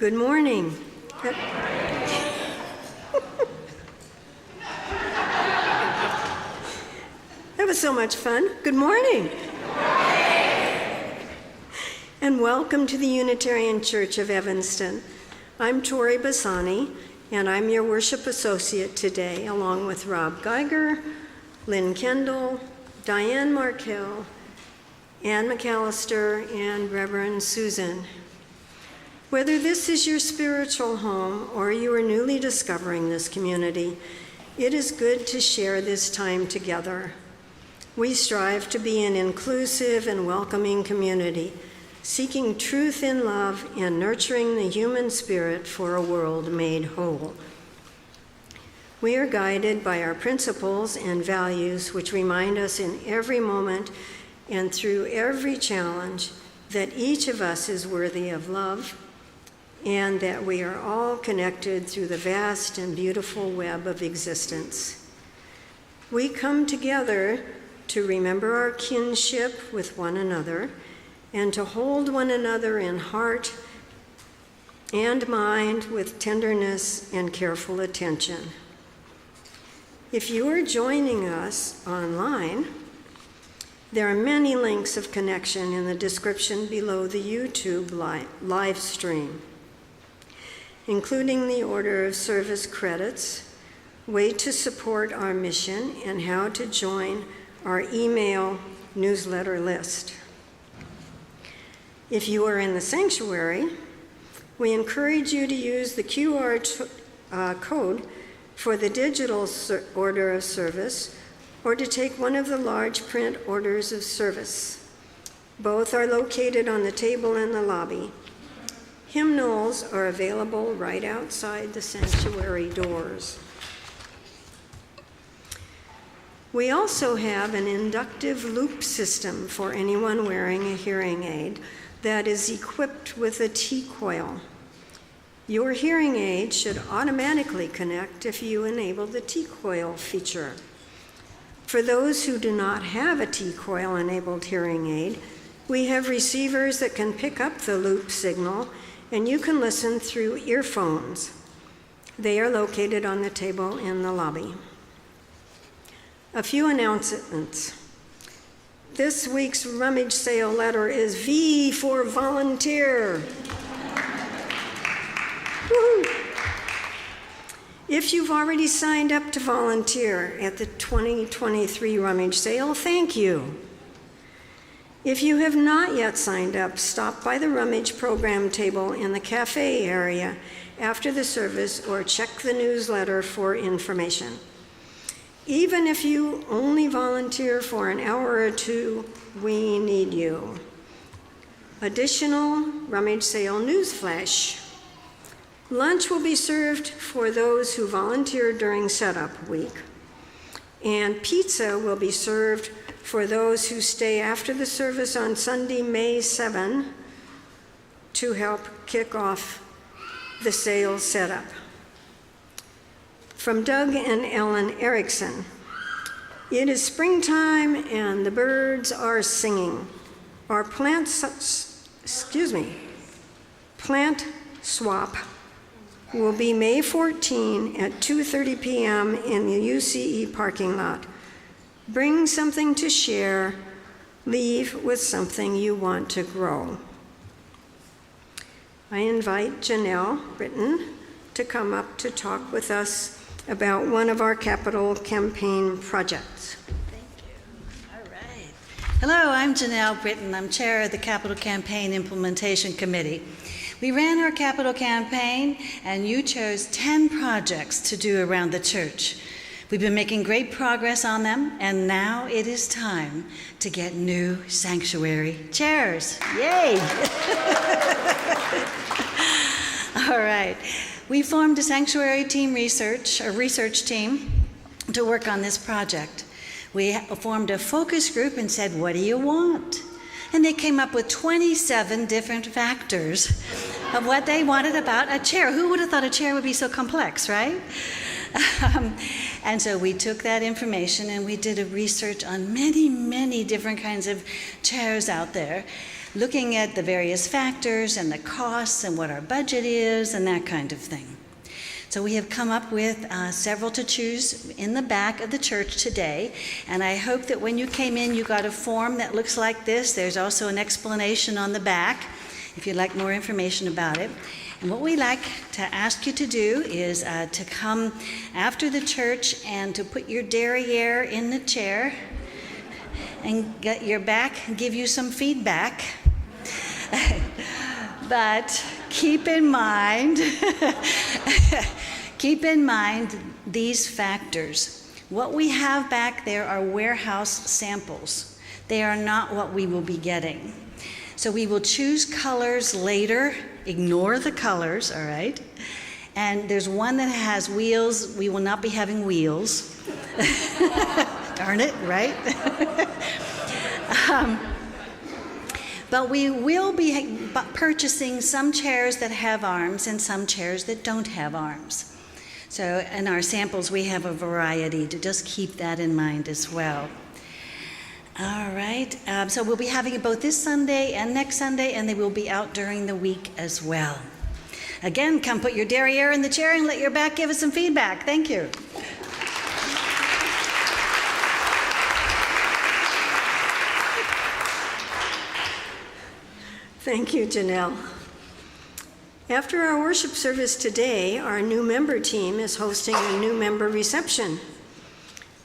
Good morning. That was so much fun. Good morning. And welcome to the Unitarian Church of Evanston. I'm Tory Bassani, and I'm your worship associate today, along with Rob Geiger, Lynn Kendall, Diane Markell, Ann McAllister, and Reverend Susan. Whether this is your spiritual home or you are newly discovering this community, it is good to share this time together. We strive to be an inclusive and welcoming community, seeking truth in love and nurturing the human spirit for a world made whole. We are guided by our principles and values, which remind us in every moment and through every challenge that each of us is worthy of love, and that we are all connected through the vast and beautiful web of existence. We come together to remember our kinship with one another and to hold one another in heart and mind with tenderness and careful attention. If you are joining us online, there are many links of connection in the description below the YouTube live stream, including the order of service credits, way to support our mission, and how to join our email newsletter list. If you are in the sanctuary, we encourage you to use the QR code for the digital order of service or to take one of the large print orders of service. Both are located on the table in the lobby. Hymnals are available right outside the sanctuary doors. We also have an inductive loop system for anyone wearing a hearing aid that is equipped with a T-coil. Your hearing aid should automatically connect if you enable the T-coil feature. For those who do not have a T-coil enabled hearing aid, we have receivers that can pick up the loop signal, and you can listen through earphones. They are located on the table in the lobby. A few announcements. This week's rummage sale letter is V for volunteer. Woo-hoo. If you've already signed up to volunteer at the 2023 rummage sale, thank you. If you have not yet signed up, stop by the rummage program table in the cafe area after the service or check the newsletter for information. Even if you only volunteer for an hour or two, we need you. Additional rummage sale newsflash. Lunch will be served for those who volunteer during setup week, and pizza will be served for those who stay after the service on Sunday, May 7, to help kick off the sale setup. From Doug and Ellen Erickson, it is springtime and the birds are singing. Our plant swap will be May 14 at 2:30 p.m. in the UCE parking lot. Bring something to share, leave with something you want to grow. I invite Janelle Britton to come up to talk with us about one of our capital campaign projects. Thank you. All right. Hello, I'm Janelle Britton. I'm chair of the Capital Campaign Implementation Committee. We ran our capital campaign, and you chose 10 projects to do around the church. We've been making great progress on them, and now it is time to get new sanctuary chairs. Yay! All right. We formed a sanctuary team research team to work on this project. We formed a focus group and said, what do you want? And they came up with 27 different factors of what they wanted about a chair. Who would have thought a chair would be so complex, right? And so we took that information and we did a research on many, many different kinds of chairs out there. looking at the various factors and the costs and what our budget is and that kind of thing. So we have come up with several to choose in the back of the church today, and I hope that when you came in you got a form that looks like this. There's also an explanation on the back if you'd like more information about it. And what we like to ask you to do is to come after the church and to put your derriere in the chair and get your back and give you some feedback. But keep in mind these factors. What we have back there are warehouse samples. They are not what we will be getting. So we will choose colors later. Ignore the colors, all right? And there's one that has wheels. We will not be having wheels. Darn it, right? But we will be purchasing some chairs that have arms and some chairs that don't have arms. So in our samples, we have a variety, to just keep that in mind as well. All right, so we'll be having it both this Sunday and next Sunday, and they will be out during the week as well. Again, come put your derriere in the chair and let your back give us some feedback. Thank you. Thank you, Janelle. After our worship service today, our new member team is hosting a new member reception.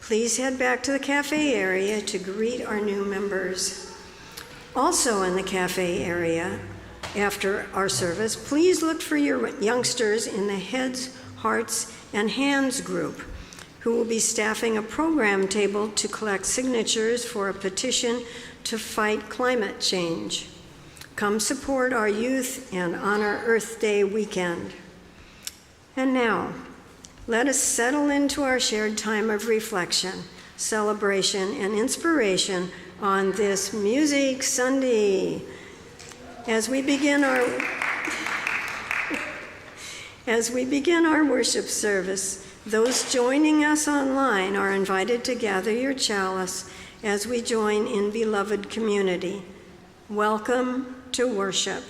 Please head back to the cafe area to greet our new members. Also in the cafe area, after our service, please look for your youngsters in the Heads, Hearts, and Hands group, who will be staffing a program table to collect signatures for a petition to fight climate change. Come support our youth and honor Earth Day weekend. And now, let us settle into our shared time of reflection, celebration, and inspiration on this Music Sunday. As we begin our worship service, those joining us online are invited to gather your chalice as we join in beloved community. Welcome to worship.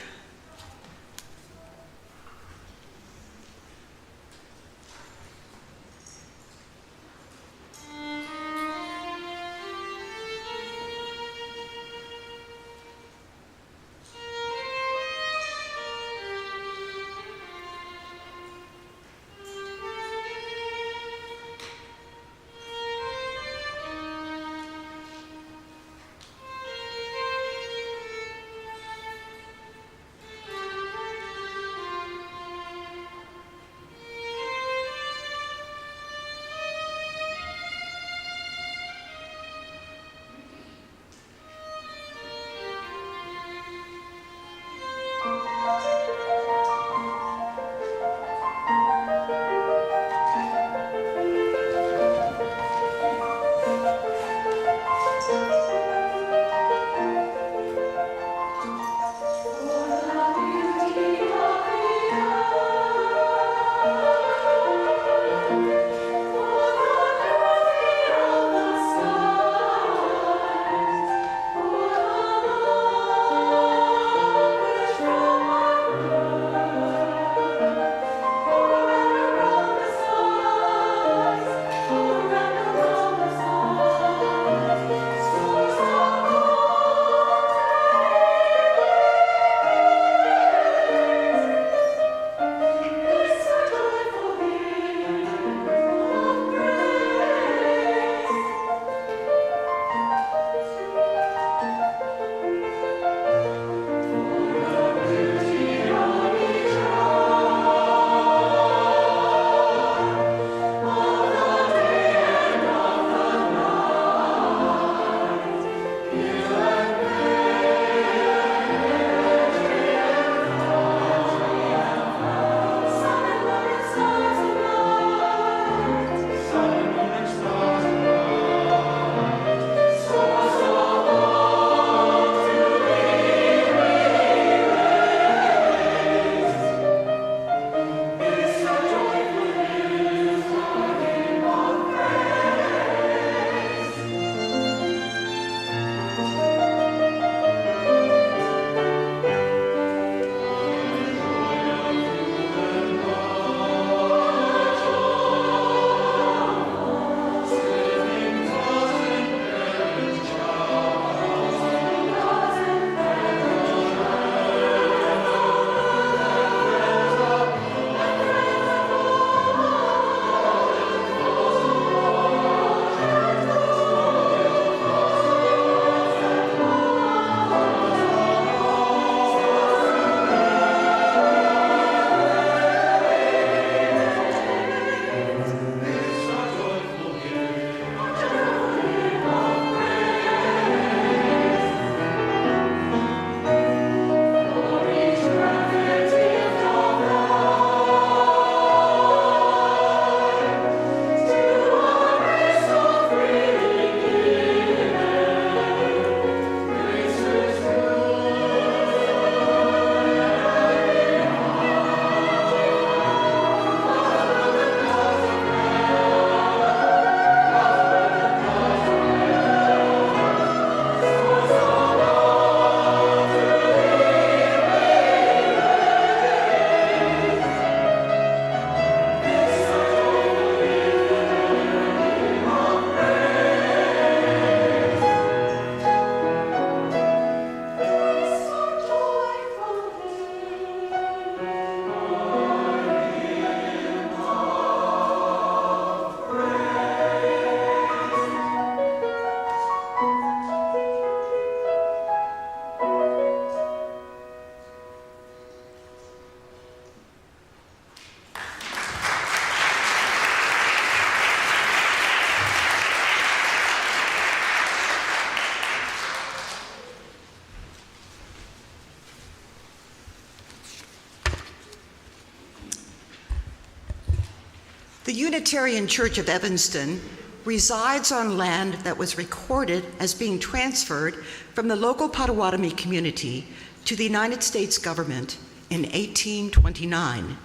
The Unitarian Church of Evanston resides on land that was recorded as being transferred from the local Potawatomi community to the United States government in 1829,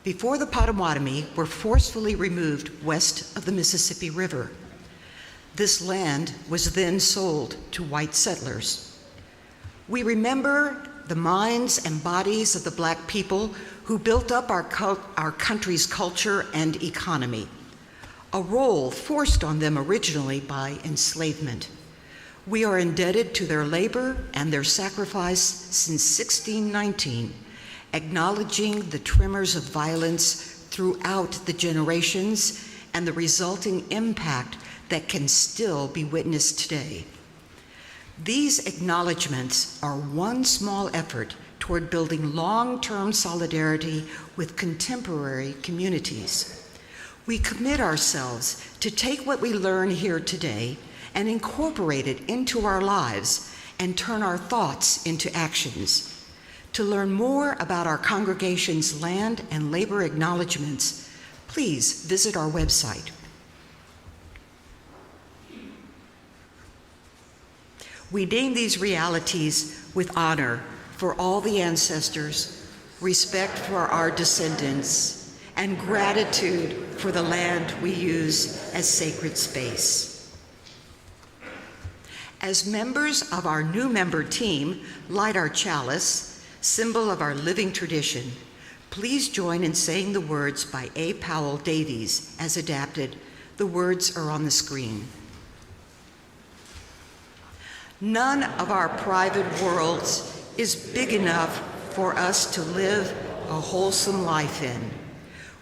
before the Potawatomi were forcefully removed west of the Mississippi River. This land was then sold to white settlers. We remember the minds and bodies of the Black people who built up our country's culture and economy, a role forced on them originally by enslavement. We are indebted to their labor and their sacrifice since 1619, acknowledging the tremors of violence throughout the generations and the resulting impact that can still be witnessed today. These acknowledgements are one small effort toward building long-term solidarity with contemporary communities. We commit ourselves to take what we learn here today and incorporate it into our lives and turn our thoughts into actions. To learn more about our congregation's land and labor acknowledgements, please visit our website. We name these realities with honor for all the ancestors, respect for our descendants, and gratitude for the land we use as sacred space. As members of our new member team light our chalice, symbol of our living tradition, please join in saying the words by A. Powell Davies as adapted. The words are on the screen. None of our private worlds is big enough for us to live a wholesome life in.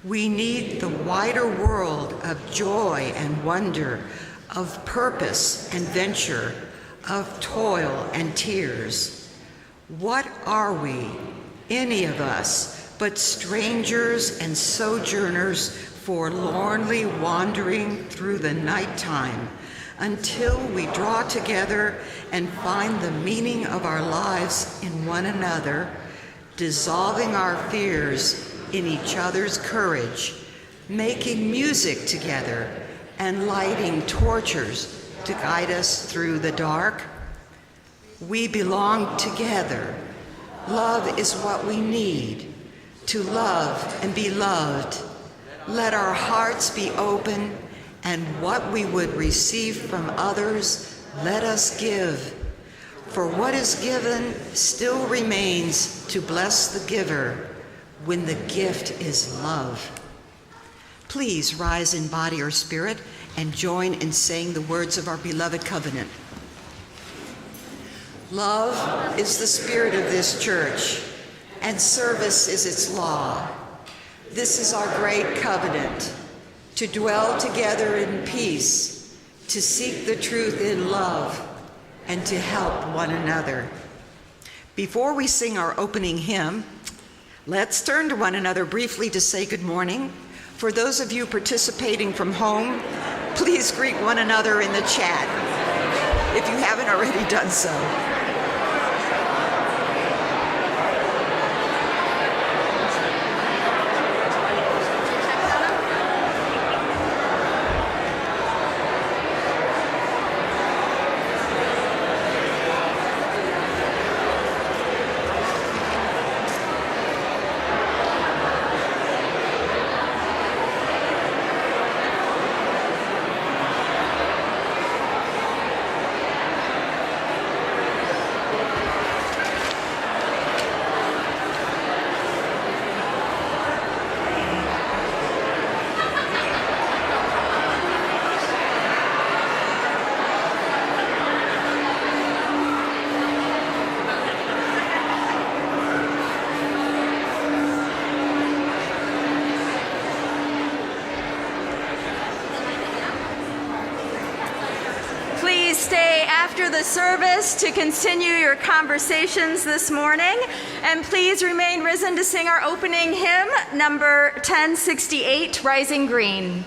We need the wider world of joy and wonder, of purpose and venture, of toil and tears. What are we, any of us, but strangers and sojourners forlornly wandering through the nighttime, until we draw together and find the meaning of our lives in one another, dissolving our fears in each other's courage, making music together and lighting torches to guide us through the dark. We belong together. Love is what we need, to love and be loved. Let our hearts be open, and what we would receive from others, let us give. For what is given still remains to bless the giver when the gift is love. Please rise in body or spirit and join in saying the words of our beloved covenant. Love is the spirit of this church, and service is its law. This is our great covenant, to dwell together in peace, to seek the truth in love, and to help one another. Before we sing our opening hymn, let's turn to one another briefly to say good morning. For those of you participating from home, please greet one another in the chat if you haven't already done so. After the service to continue your conversations this morning, and please remain risen to sing our opening hymn, number 1068, Rising Green.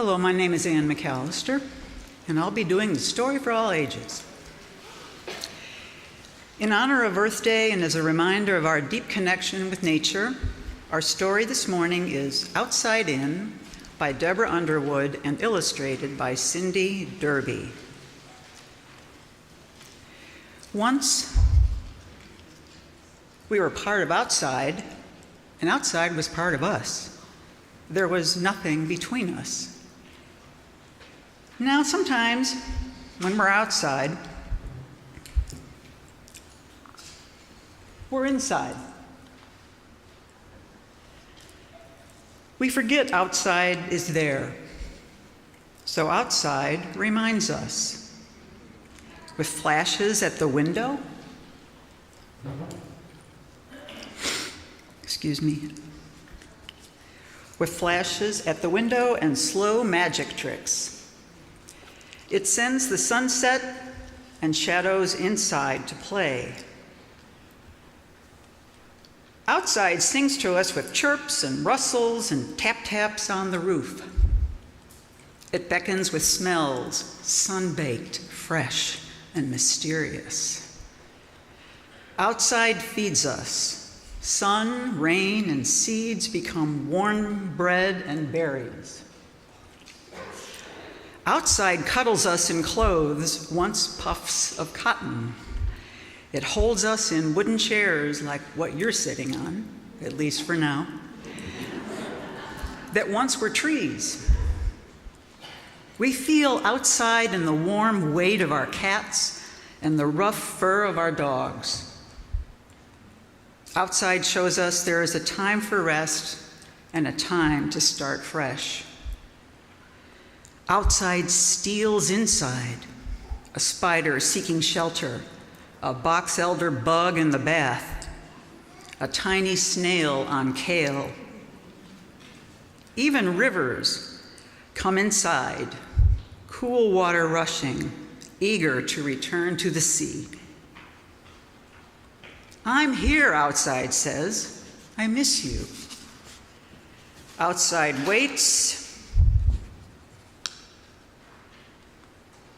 Hello, my name is Ann McAllister, and I'll be doing the story for all ages. In honor of Earth Day and as a reminder of our deep connection with nature, our story this morning is Outside In by Deborah Underwood and illustrated by Cindy Derby. Once, we were part of outside, and outside was part of us. There was nothing between us. Now, sometimes, when we're outside, we're inside. We forget outside is there. So outside reminds us. With flashes at the window. Excuse me. With flashes at the window and slow magic tricks. It sends the sunset and shadows inside to play. Outside sings to us with chirps and rustles and tap-taps on the roof. It beckons with smells, sun-baked, fresh, and mysterious. Outside feeds us. Sun, rain, and seeds become warm bread and berries. Outside cuddles us in clothes, once puffs of cotton. It holds us in wooden chairs like what you're sitting on, at least for now, that once were trees. We feel outside in the warm weight of our cats and the rough fur of our dogs. Outside shows us there is a time for rest and a time to start fresh. Outside steals inside, a spider seeking shelter, a box elder bug in the bath, a tiny snail on kale. Even rivers come inside, cool water rushing, eager to return to the sea. I'm here, outside says. I miss you. Outside waits,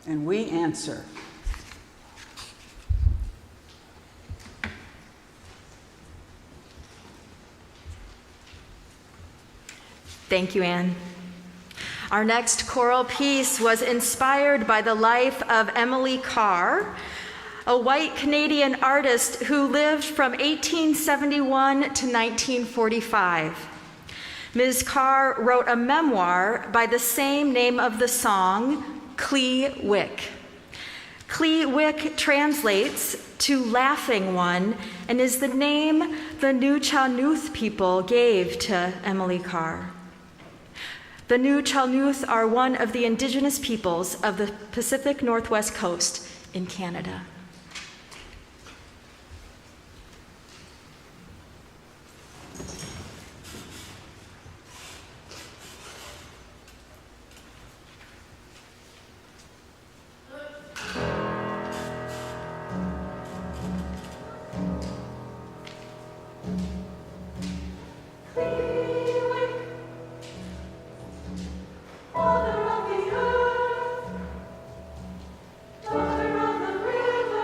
and we answer. Thank you, Anne. Our next choral piece was inspired by the life of Emily Carr, a white Canadian artist who lived from 1871 to 1945. Ms. Carr wrote a memoir by the same name of the song, Clee Wick. Clee Wick translates to laughing one and is the name the Nuu-chah-nulth people gave to Emily Carr. The Nuu-chah-nulth are one of the indigenous peoples of the Pacific Northwest Coast in Canada. Father of the earth, daughter of the river.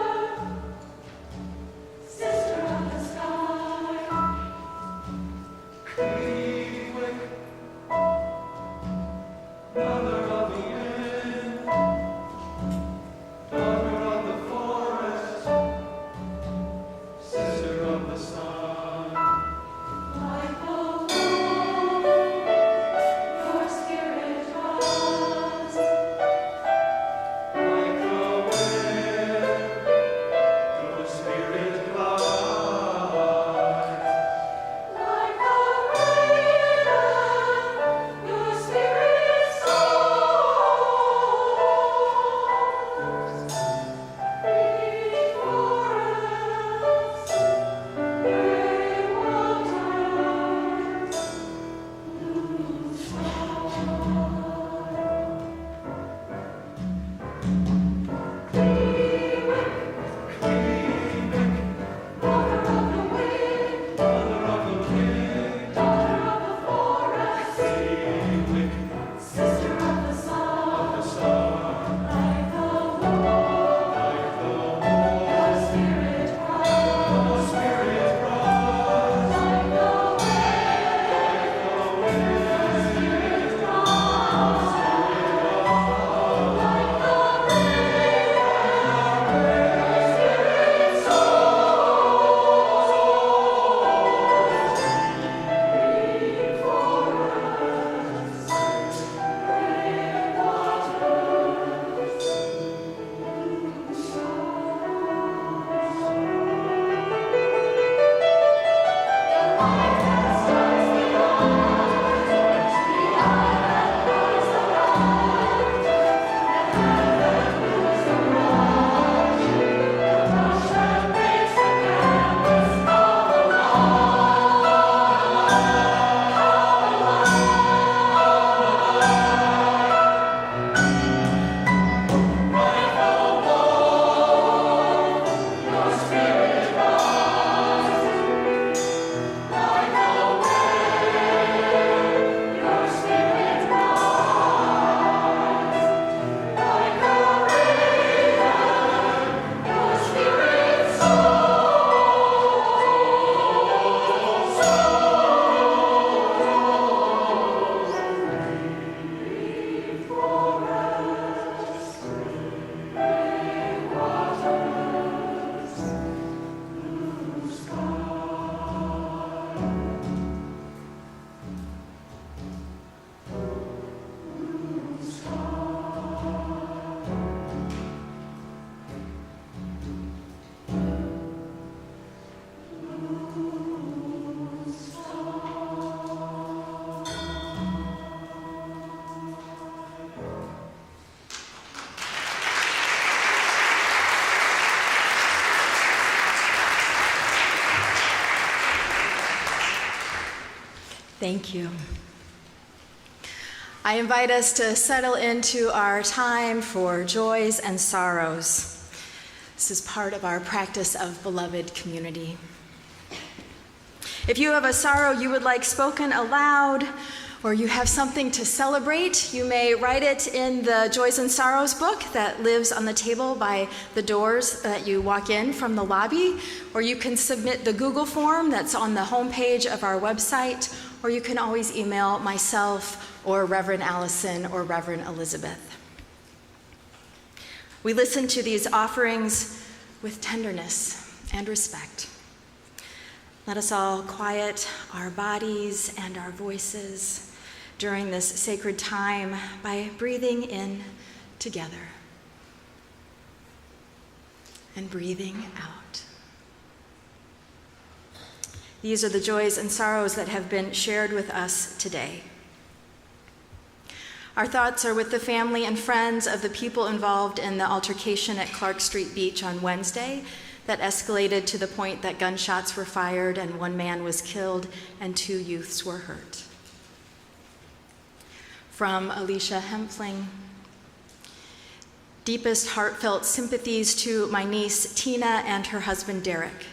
Thank you. I invite us to settle into our time for joys and sorrows. This is part of our practice of beloved community. If you have a sorrow you would like spoken aloud, or you have something to celebrate, you may write it in the Joys and Sorrows book that lives on the table by the doors that you walk in from the lobby, or you can submit the Google form that's on the homepage of our website, or you can always email myself or Reverend Allison or Reverend Elizabeth. We listen to these offerings with tenderness and respect. Let us all quiet our bodies and our voices during this sacred time by breathing in together and breathing out. These are the joys and sorrows that have been shared with us today. Our thoughts are with the family and friends of the people involved in the altercation at Clark Street Beach on Wednesday that escalated to the point that gunshots were fired and one man was killed and 2 youths were hurt. From Alicia Hempfling, deepest heartfelt sympathies to my niece Tina and her husband Derek.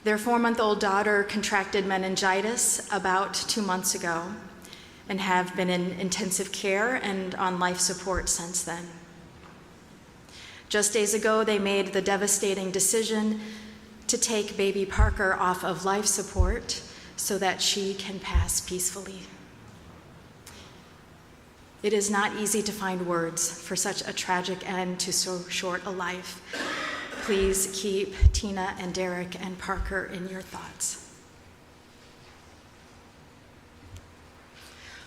Their 4-month-old daughter contracted meningitis about 2 months ago and have been in intensive care and on life support since then. Just days ago, they made the devastating decision to take baby Parker off of life support so that she can pass peacefully. It is not easy to find words for such a tragic end to so short a life. Please keep Tina and Derek and Parker in your thoughts.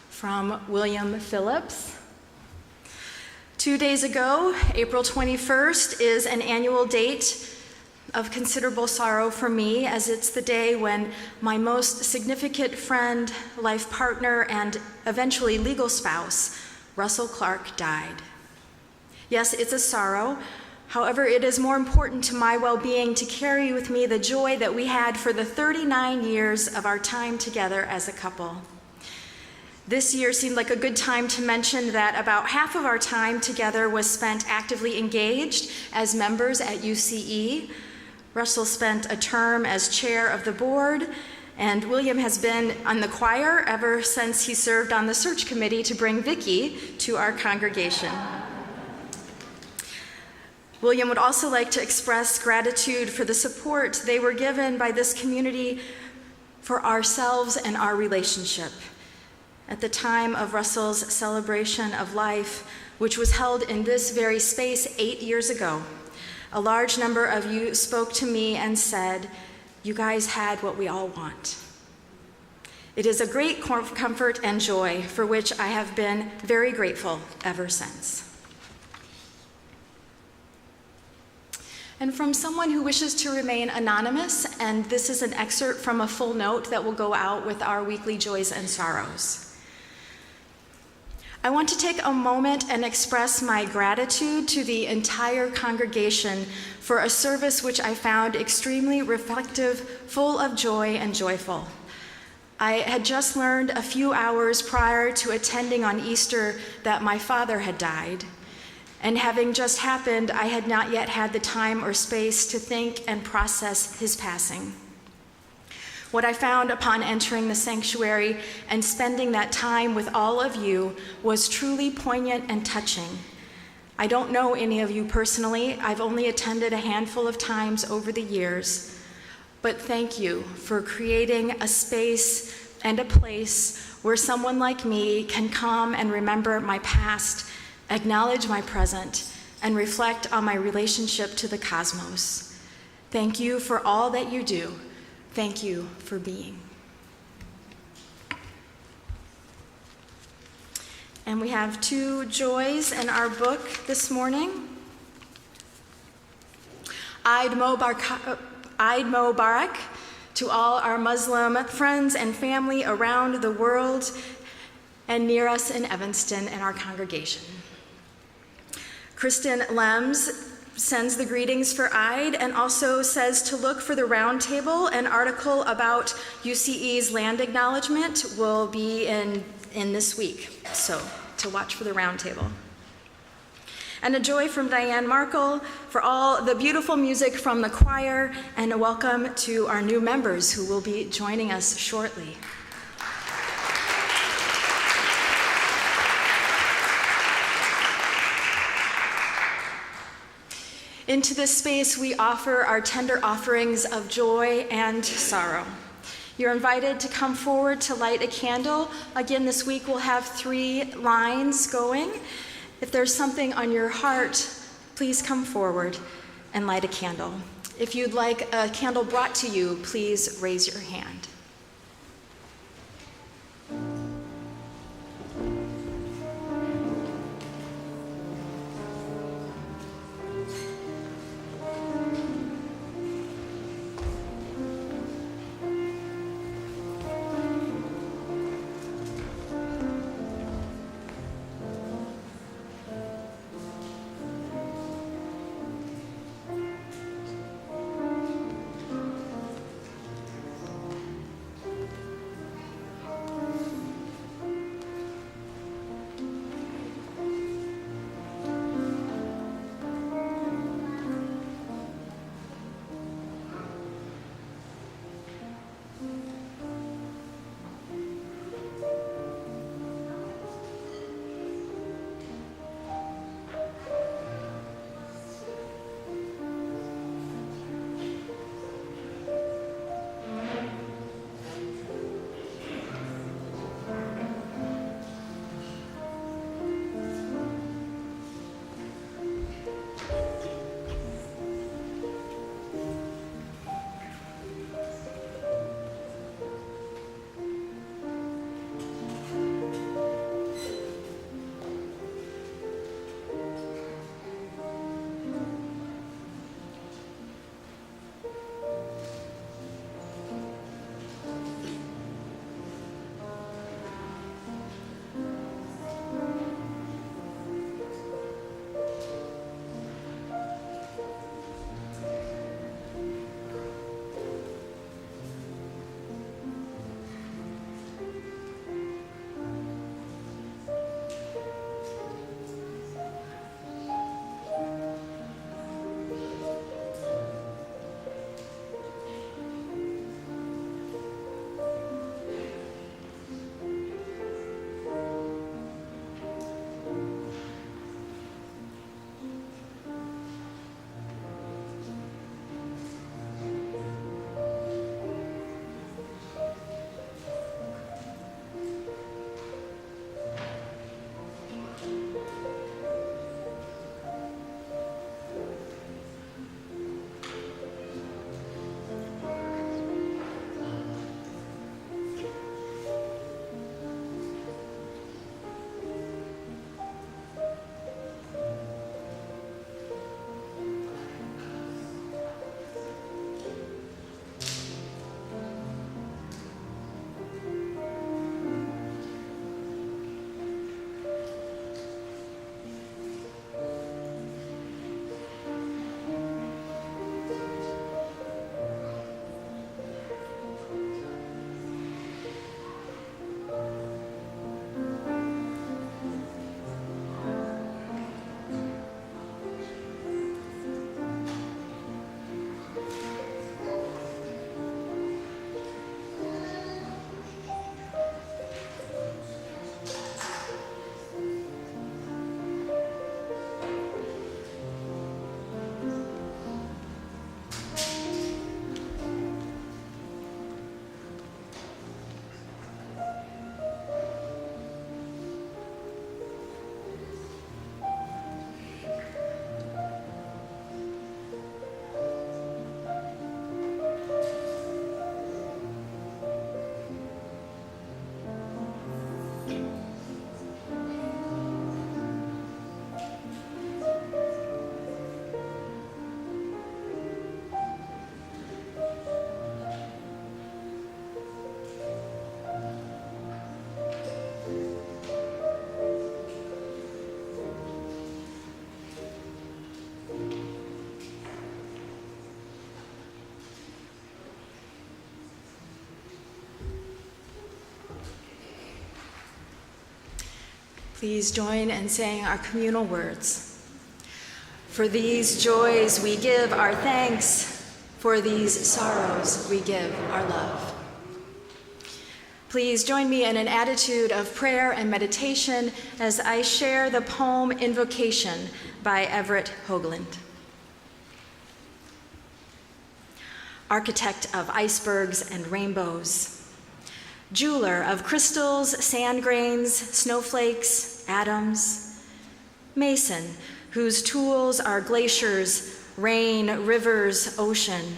From William Phillips. 2 days ago, April 21st, is an annual date of considerable sorrow for me, as it's the day when my most significant friend, life partner, and eventually legal spouse, Russell Clark, died. Yes, it's a sorrow. However, it is more important to my well-being to carry with me the joy that we had for the 39 years of our time together as a couple. This year seemed like a good time to mention that about half of our time together was spent actively engaged as members at UCE. Russell spent a term as chair of the board, and William has been on the choir ever since he served on the search committee to bring Vickie to our congregation. William would also like to express gratitude for the support they were given by this community for ourselves and our relationship. At the time of Russell's celebration of life, which was held in this very space 8 years ago, a large number of you spoke to me and said, "You guys had what we all want." It is a great comfort and joy for which I have been very grateful ever since. And from someone who wishes to remain anonymous, and this is an excerpt from a full note that will go out with our weekly joys and sorrows. I want to take a moment and express my gratitude to the entire congregation for a service which I found extremely reflective, full of joy, and joyful. I had just learned a few hours prior to attending on Easter that my father had died. And having just happened, I had not yet had the time or space to think and process his passing. What I found upon entering the sanctuary and spending that time with all of you was truly poignant and touching. I don't know any of you personally. I've only attended a handful of times over the years. But thank you for creating a space and a place where someone like me can come and remember my past, acknowledge my present, and reflect on my relationship to the cosmos. Thank you for all that you do. Thank you for being. And we have 2 joys in our book this morning. Eid Mubarak to all our Muslim friends and family around the world and near us in Evanston and our congregation. Kristen Lems sends the greetings for Ide and also says to look for the round table. An article about UCE's land acknowledgement will be in this week, so to watch for the round table. And a joy from Diane Markle for all the beautiful music from the choir, and a welcome to our new members who will be joining us shortly. Into this space, we offer our tender offerings of joy and sorrow. You're invited to come forward to light a candle. Again, this week we'll have 3 lines going. If there's something on your heart, please come forward and light a candle. If you'd like a candle brought to you, please raise your hand. Please join in saying our communal words. For these joys we give our thanks, for these sorrows we give our love. Please join me in an attitude of prayer and meditation as I share the poem Invocation by Everett Hoagland. Architect of icebergs and rainbows, jeweler of crystals, sand grains, snowflakes, atoms, mason whose tools are glaciers, rain, rivers, ocean,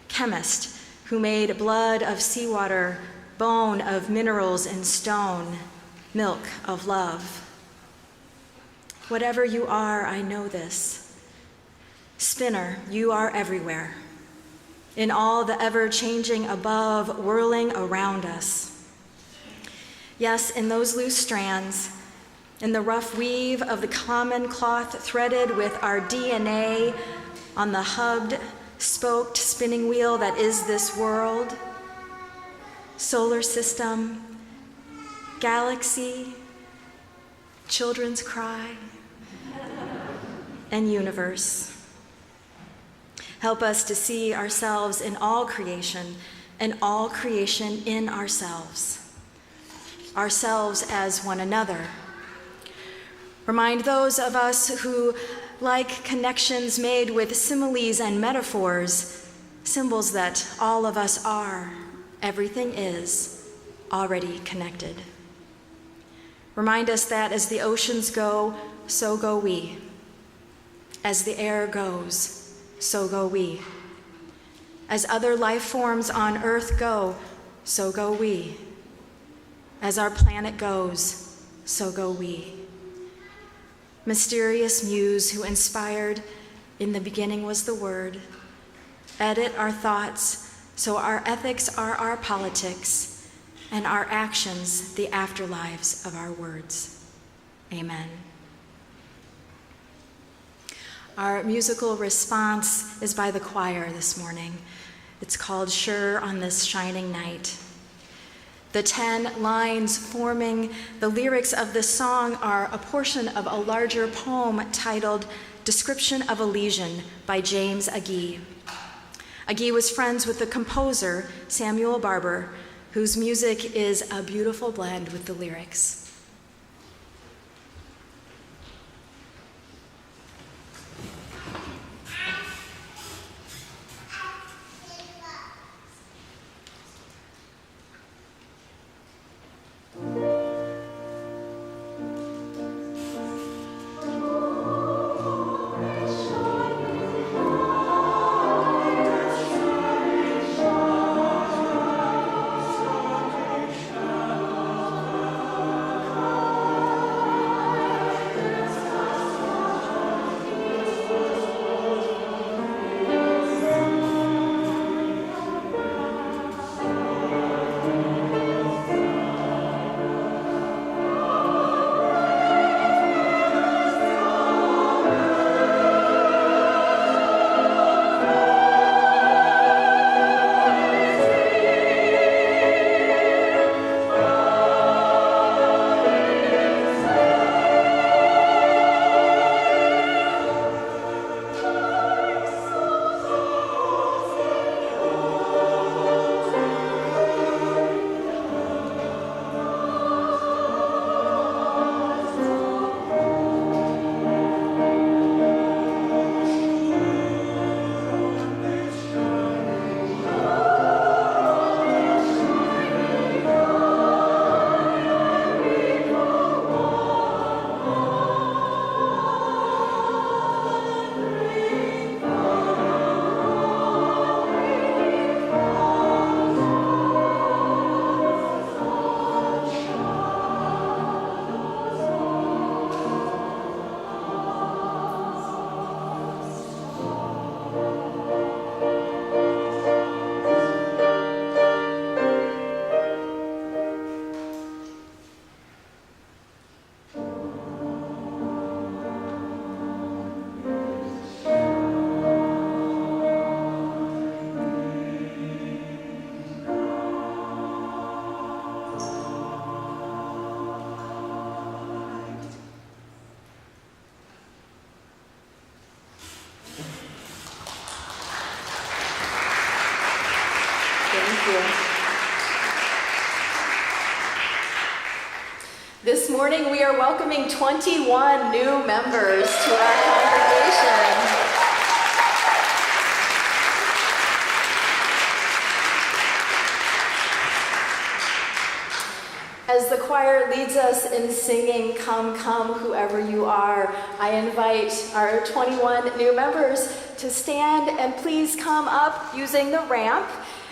chemist who made blood of seawater, bone of minerals and stone, milk of love. Whatever you are, I know this. Spinner, you are everywhere. In all the ever-changing above, whirling around us. Yes, in those loose strands, in the rough weave of the common cloth threaded with our DNA on the hubbed, spoked spinning wheel that is this world, solar system, galaxy, children's cry, and universe. Help us to see ourselves in all creation and all creation in ourselves as one another. Remind those of us who like connections made with similes and metaphors, symbols that all of us are, everything is, already connected. Remind us that as the oceans go, so go we. As the air goes, so go we. As other life forms on earth go, so go we. As our planet goes, so go we. Mysterious muse who inspired, in the beginning was the word, edit our thoughts so our ethics are our politics and our actions the afterlives of our words. Amen. Our musical response is by the choir this morning. It's called Sure on This Shining Night. The 10 lines forming the lyrics of this song are a portion of a larger poem titled Description of Elysian by James Agee. Agee was friends with the composer Samuel Barber, whose music is a beautiful blend with the lyrics. Thank you. This morning we are welcoming 21 new members to our congregation. As the choir leads us in singing, "Come, Come, Whoever You Are," I invite our 21 new members to stand and please come up using the ramp.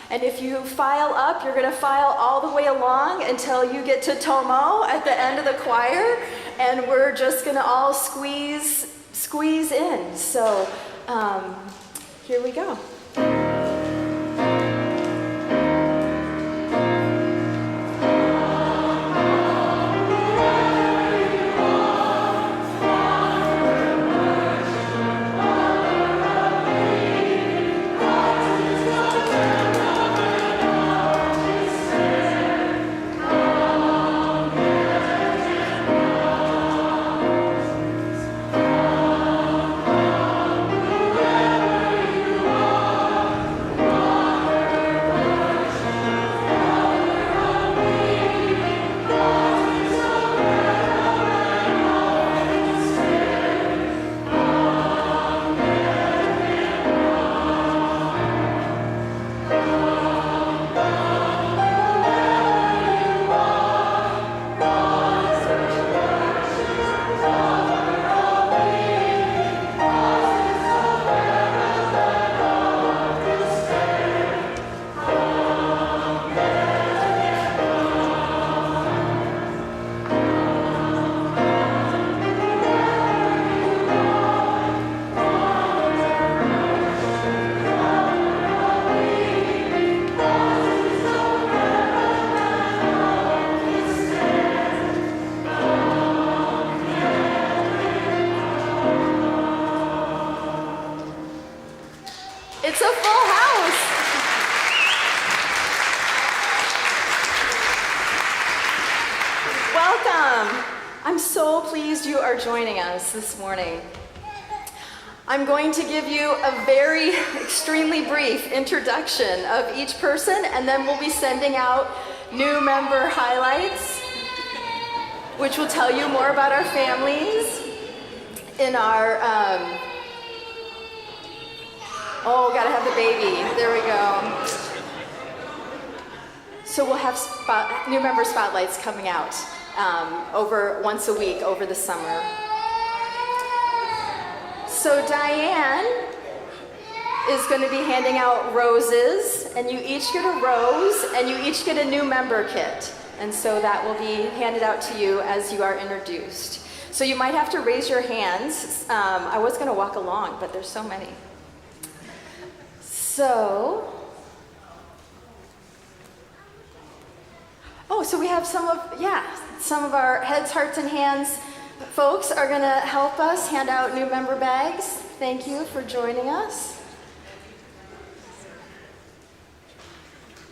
And if you file up, you're going to file all the way along until you get to Tomo at the end of the choir, and we're just going to all squeeze in. So here we go. It's a full house. Welcome. I'm so pleased you are joining us this morning. I'm going to give you a very extremely brief introduction of each person, and then we'll be sending out new member highlights, which will tell you more about our families in our oh, gotta have the baby. There we go. So we'll have new member spotlights coming out over once a week over the summer. So Diane is going to be handing out roses, and you each get a rose, and you each get a new member kit. And so that will be handed out to you as you are introduced. So you might have to raise your hands. I was going to walk along, but there's so many. So we have some of our heads, hearts, and hands folks are going to help us hand out new member bags. Thank you for joining us.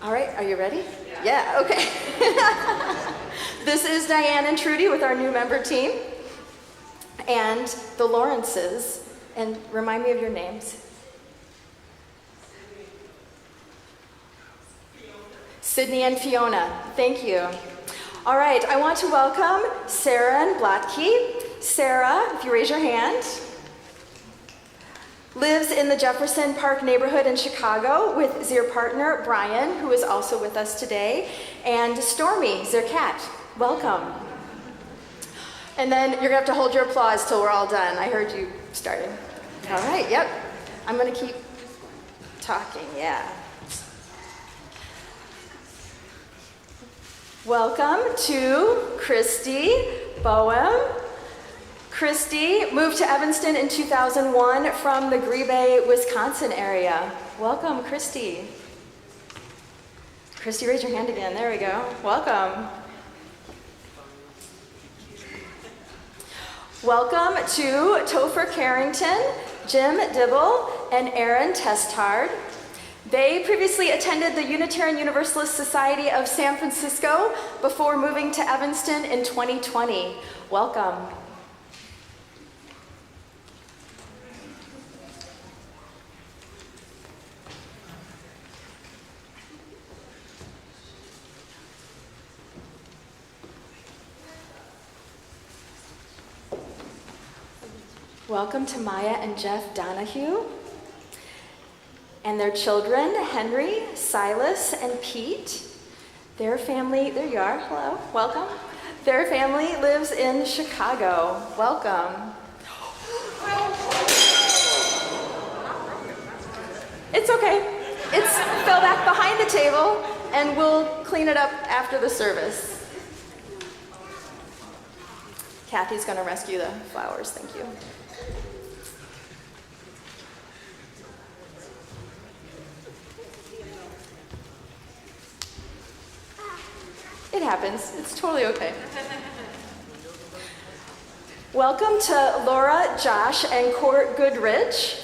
All right, are you ready? Yeah, okay. This is Diane and Trudy with our new member team, and the Lawrences. And remind me of your names. Sydney and Fiona, thank you. All right, I want to welcome Sarah and Blatke. Sarah, if you raise your hand, lives in the Jefferson Park neighborhood in Chicago with their partner, Brian, who is also with us today, and Stormy, their cat. Welcome. And then you're gonna have to hold your applause till we're all done. I heard you starting. All right, yep. I'm gonna keep talking, yeah. Welcome to Christy Boehm. Christy moved to Evanston in 2001 from the Green, Wisconsin area. Welcome, Christy. Christy, raise your hand again. There we go. Welcome. Welcome to Topher Carrington, Jim Dibble, and Aaron Testard. They previously attended the Unitarian Universalist Society of San Francisco before moving to Evanston in 2020. Welcome. Welcome to Maya and Jeff Donahue and their children, Henry, Silas, and Pete. Their family, there you are, hello, welcome. Their family lives in Chicago. Welcome. It's okay. It's fell back behind the table, and we'll clean it up after the service. Kathy's going to rescue the flowers. Thank you. It happens. It's totally okay. Welcome to Laura, Josh, and Court Goodrich.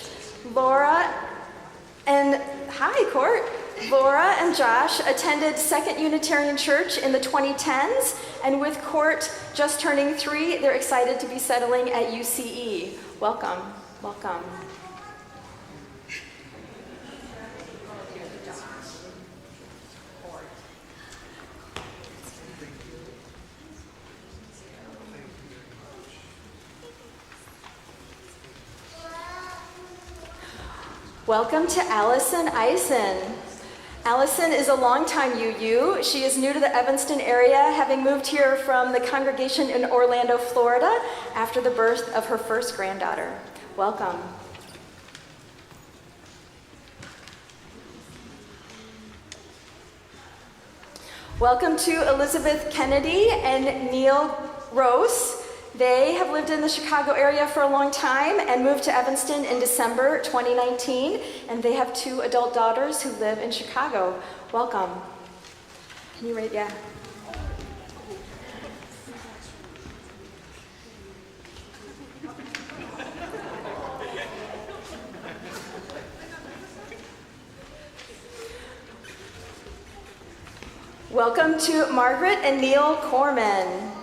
Hi, Court. Laura and Josh attended Second Unitarian Church in the 2010s, and with Court just turning 3, they're excited to be settling at UCE. Welcome, welcome. Welcome to Allison Eisen. Allison is a longtime UU. She is new to the Evanston area, having moved here from the congregation in Orlando, Florida, after the birth of her first granddaughter. Welcome. Welcome to Elizabeth Kennedy and Neil Rose. They have lived in the Chicago area for a long time and moved to Evanston in December 2019, and they have 2 adult daughters who live in Chicago. Welcome. Can you rate? Yeah. Welcome to Margaret and Neil Corman.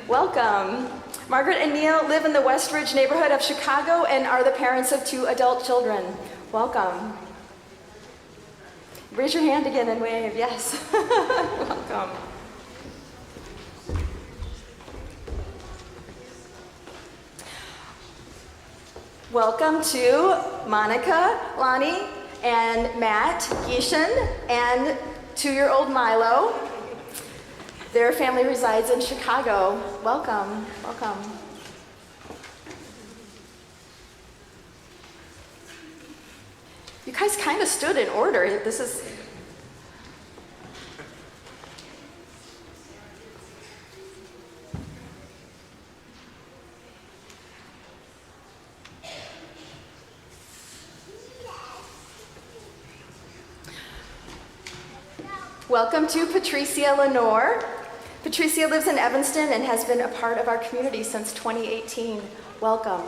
Welcome. Margaret and Neil live in the West Ridge neighborhood of Chicago and are the parents of 2 adult children. Welcome. Raise your hand again and wave. Yes. Welcome. Welcome to Monica, Lonnie, and Matt Geishan and 2-year-old Milo. Their family resides in Chicago. Welcome, welcome. You guys kind of stood in order. This is... Welcome to Patricia Lenore. Patricia lives in Evanston and has been a part of our community since 2018. Welcome.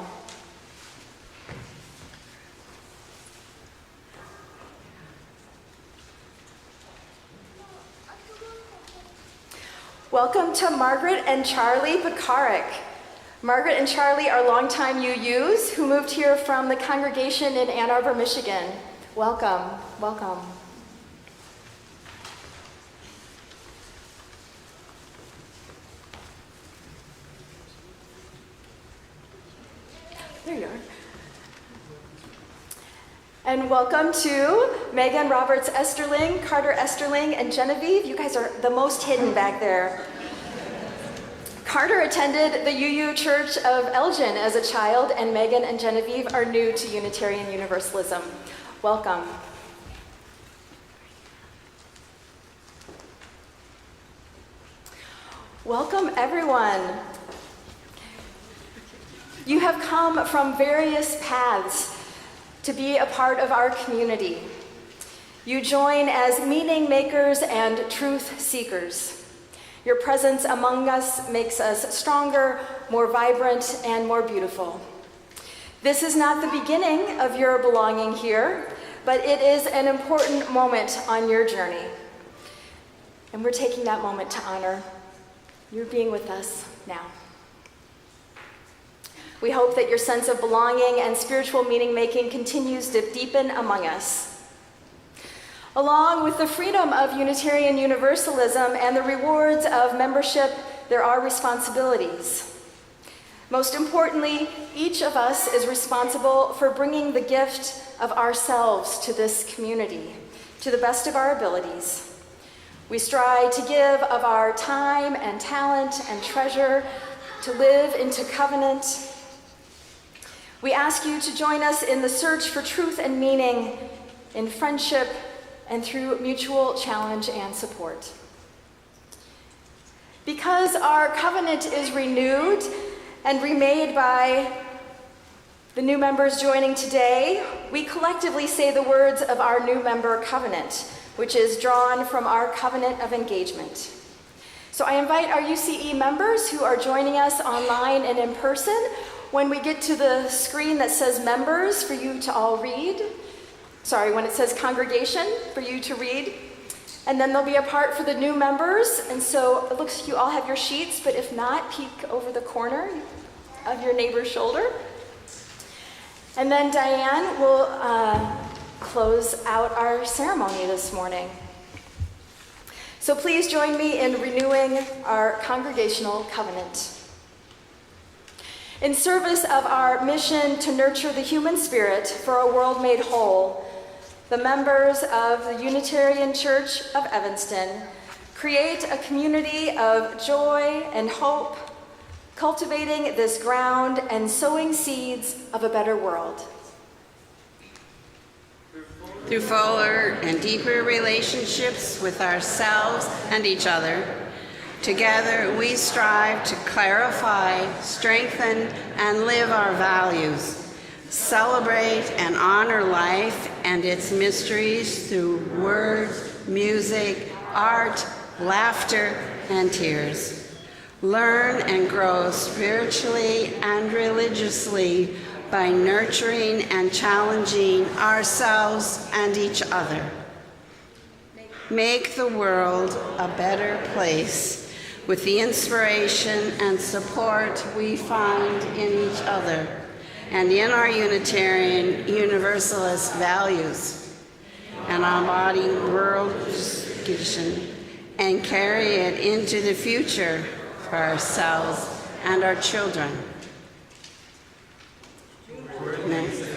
Welcome to Margaret and Charlie Pekarik. Margaret and Charlie are longtime UUs who moved here from the congregation in Ann Arbor, Michigan. Welcome, welcome. There you are. And welcome to Megan Roberts Esterling, Carter Esterling, and Genevieve. You guys are the most hidden back there. Carter attended the UU Church of Elgin as a child, and Megan and Genevieve are new to Unitarian Universalism. Welcome. Welcome, everyone. You have come from various paths to be a part of our community. You join as meaning makers and truth seekers. Your presence among us makes us stronger, more vibrant, and more beautiful. This is not the beginning of your belonging here, but it is an important moment on your journey. And we're taking that moment to honor your being with us now. We hope that your sense of belonging and spiritual meaning-making continues to deepen among us. Along with the freedom of Unitarian Universalism and the rewards of membership, there are responsibilities. Most importantly, each of us is responsible for bringing the gift of ourselves to this community, to the best of our abilities. We strive to give of our time and talent and treasure to live into covenant. We ask you to join us in the search for truth and meaning, in friendship, and through mutual challenge and support. Because our covenant is renewed and remade by the new members joining today, we collectively say the words of our new member covenant, which is drawn from our covenant of engagement. So I invite our UCE members who are joining us online and in person, when we get to the screen that says members for you to all read, when it says congregation for you to read, and then there'll be a part for the new members, and so it looks like you all have your sheets, but if not, peek over the corner of your neighbor's shoulder. And then Diane will close out our ceremony this morning. So please join me in renewing our congregational covenant. In service of our mission to nurture the human spirit for a world made whole, the members of the Unitarian Church of Evanston create a community of joy and hope, cultivating this ground and sowing seeds of a better world. Through fuller and deeper relationships with ourselves and each other, together we strive to clarify, strengthen, and live our values, celebrate and honor life and its mysteries through words, music, art, laughter, and tears. Learn and grow spiritually and religiously by nurturing and challenging ourselves and each other. Make the world a better place with the inspiration and support we find in each other and in our Unitarian Universalist values, and embody world vision and carry it into the future for ourselves and our children. Next.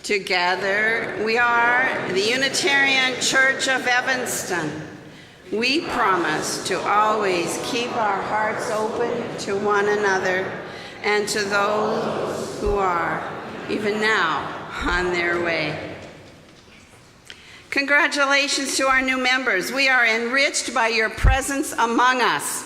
Together, we are the Unitarian Church of Evanston. We promise to always keep our hearts open to one another and to those who are, even now, on their way. Congratulations to our new members. We are enriched by your presence among us.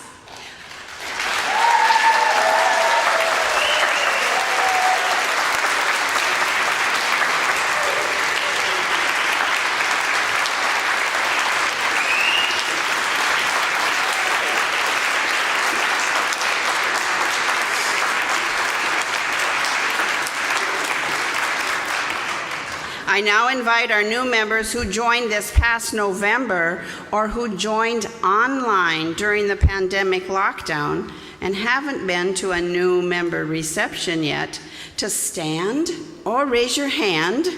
I now invite our new members who joined this past November or who joined online during the pandemic lockdown and haven't been to a new member reception yet to stand or raise your hand.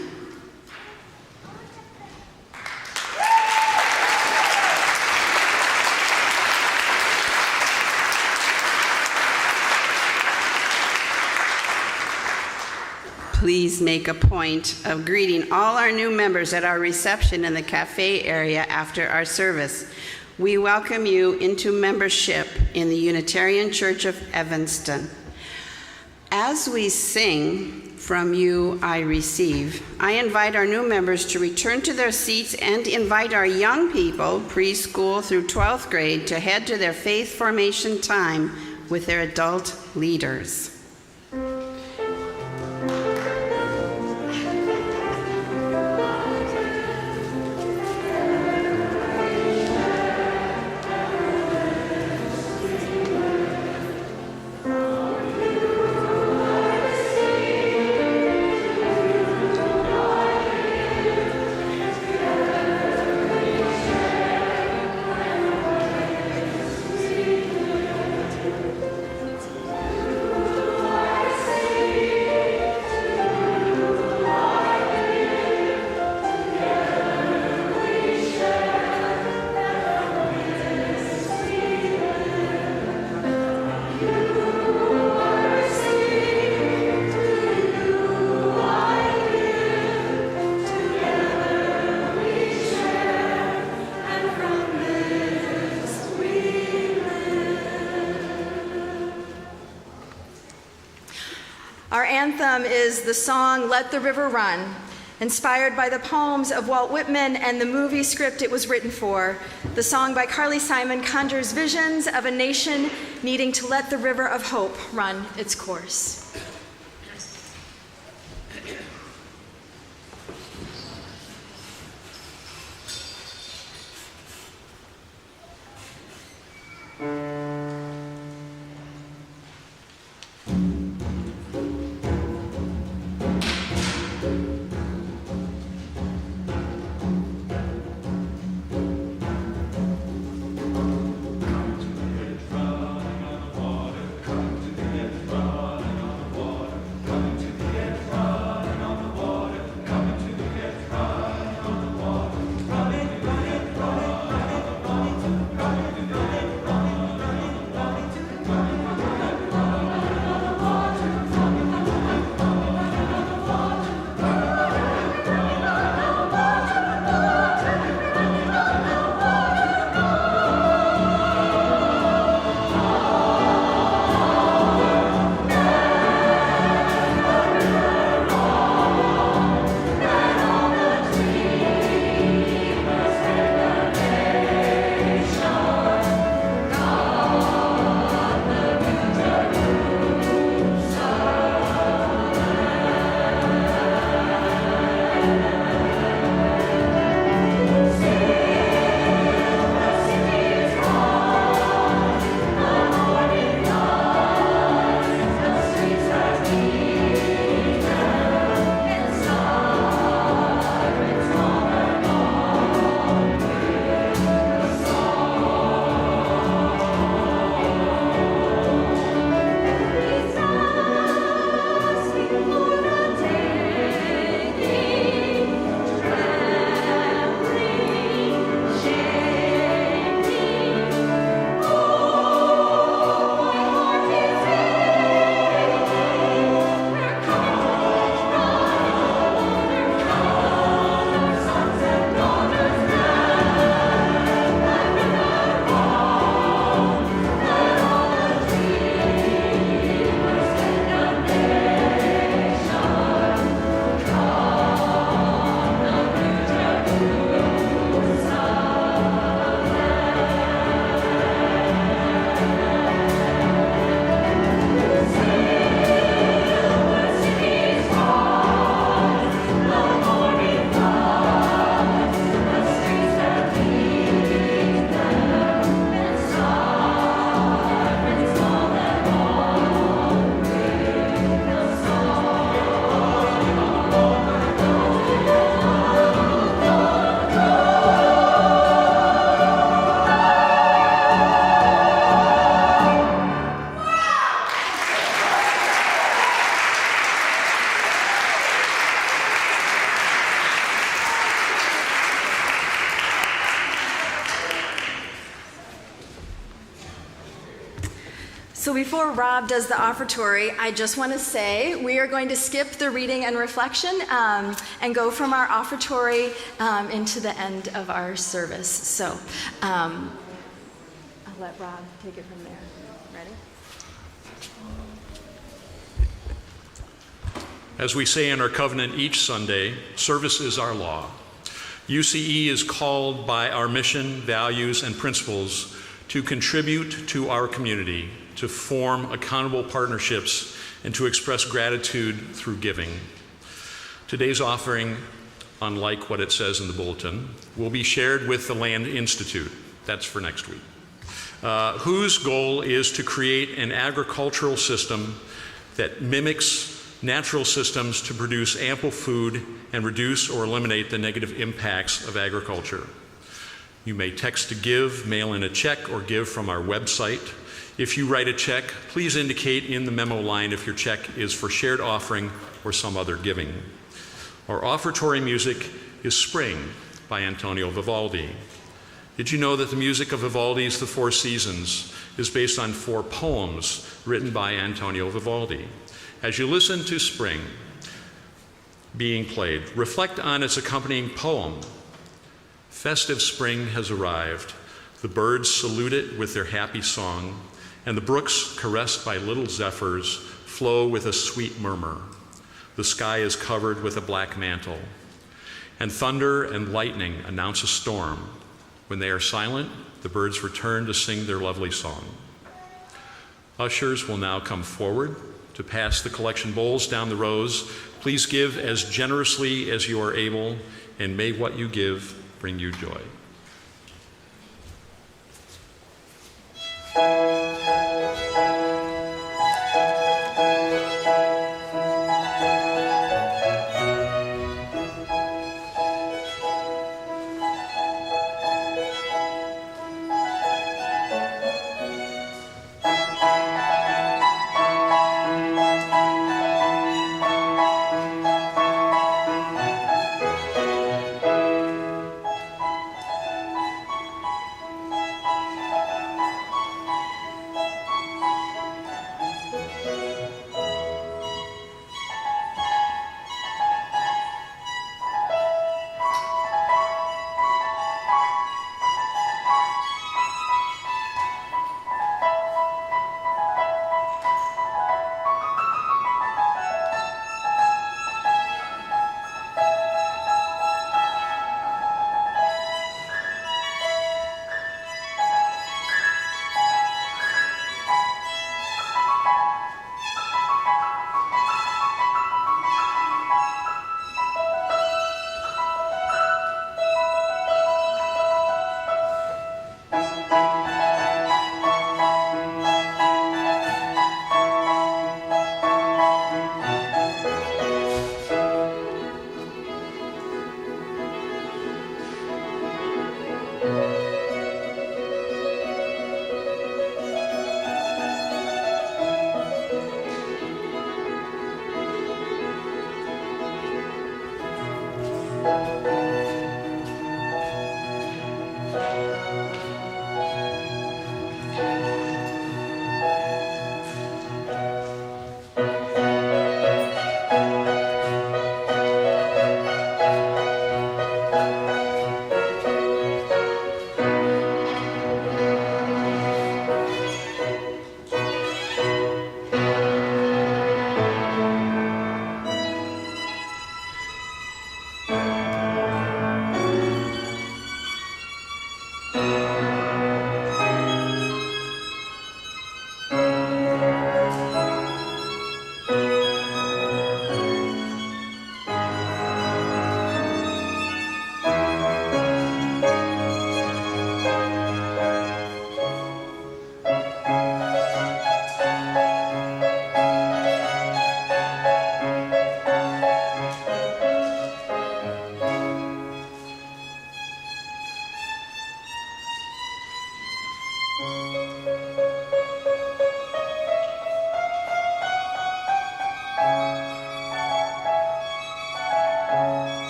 Please make a point of greeting all our new members at our reception in the cafe area after our service. We welcome you into membership in the Unitarian Church of Evanston. As we sing, "From You I Receive," I invite our new members to return to their seats and invite our young people, preschool through 12th grade, to head to their faith formation time with their adult leaders. Our anthem is the song Let the River Run, inspired by the poems of Walt Whitman and the movie script it was written for. The song by Carly Simon conjures visions of a nation needing to let the river of hope run its course. So before Rob does the offertory, I just want to say we are going to skip the reading and reflection and go from our offertory into the end of our service. So I'll let Rob take it from there. Ready? As we say in our covenant each Sunday, service is our law. UCE is called by our mission, values, and principles to contribute to our community, to form accountable partnerships, and to express gratitude through giving. Today's offering, unlike what it says in the bulletin, will be shared with the Land Institute. That's for next week. Whose goal is to create an agricultural system that mimics natural systems to produce ample food and reduce or eliminate the negative impacts of agriculture. You may text to give, mail in a check, or give from our website. If you write a check, please indicate in the memo line if your check is for shared offering or some other giving. Our offertory music is Spring by Antonio Vivaldi. Did you know that the music of Vivaldi's The Four Seasons is based on 4 poems written by Antonio Vivaldi? As you listen to Spring being played, reflect on its accompanying poem. Festive spring has arrived. The birds salute it with their happy song, and the brooks, caressed by little zephyrs, flow with a sweet murmur. The sky is covered with a black mantle, and thunder and lightning announce a storm. When they are silent, the birds return to sing their lovely song. Ushers will now come forward to pass the collection bowls down the rows. Please give as generously as you are able, and may what you give bring you joy.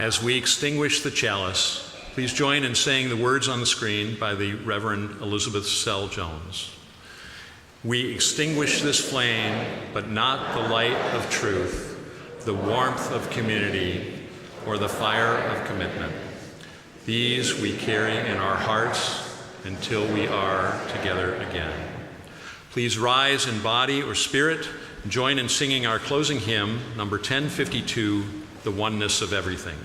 As we extinguish the chalice, please join in saying the words on the screen by the Reverend Elizabeth Sell Jones. We extinguish this flame, but not the light of truth. the warmth of community, or the fire of commitment. These we carry in our hearts until we are together again. Please rise in body or spirit and join in singing our closing hymn, number 1052, The Oneness of Everything.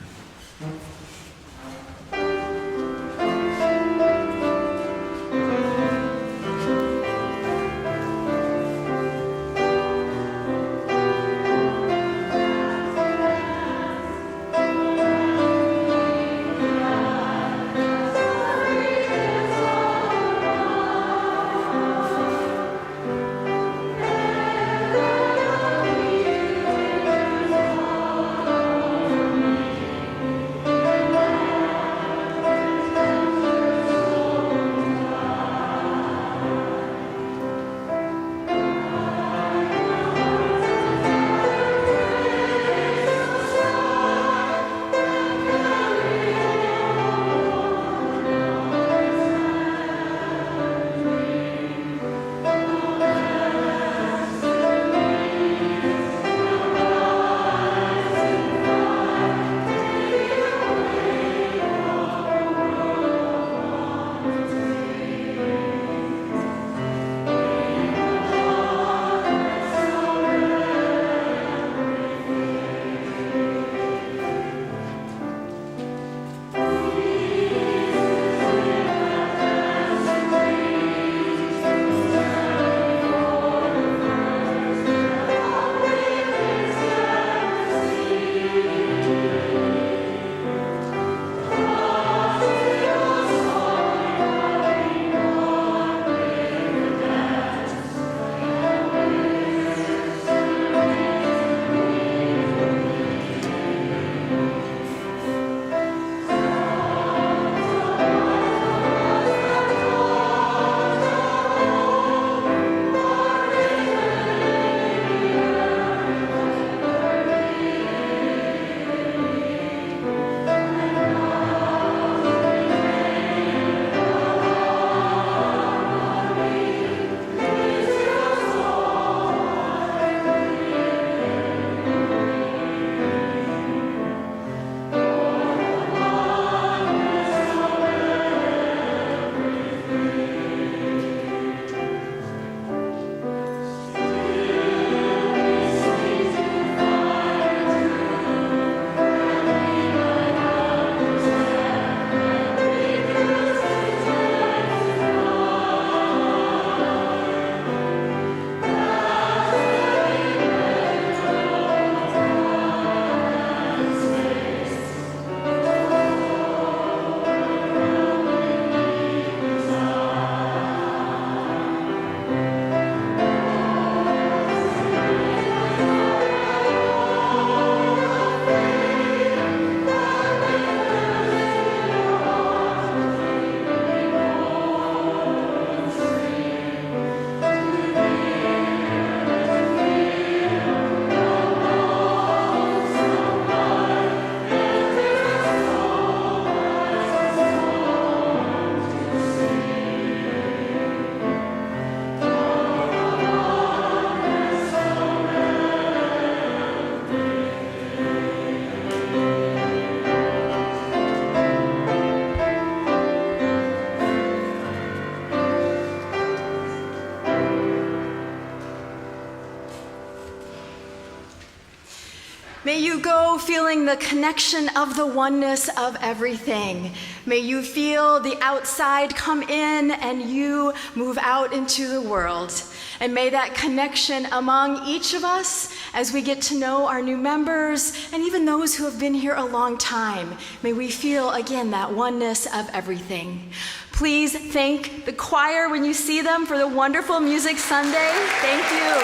May you go feeling the connection of the oneness of everything. May you feel the outside come in and you move out into the world. And may that connection among each of us, as we get to know our new members and even those who have been here a long time, may we feel again that oneness of everything. Please thank the choir when you see them for the wonderful music Sunday. Thank you.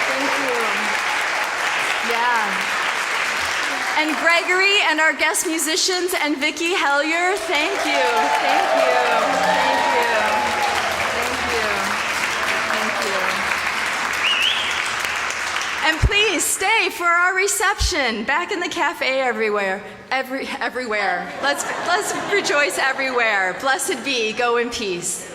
Thank you. Yeah. And Gregory and our guest musicians and Vickie Hellyer, thank you. Thank you. Thank you. Thank you. Thank you. And please stay for our reception back in the cafe everywhere. Everywhere. Let's rejoice everywhere. Blessed be. Go in peace.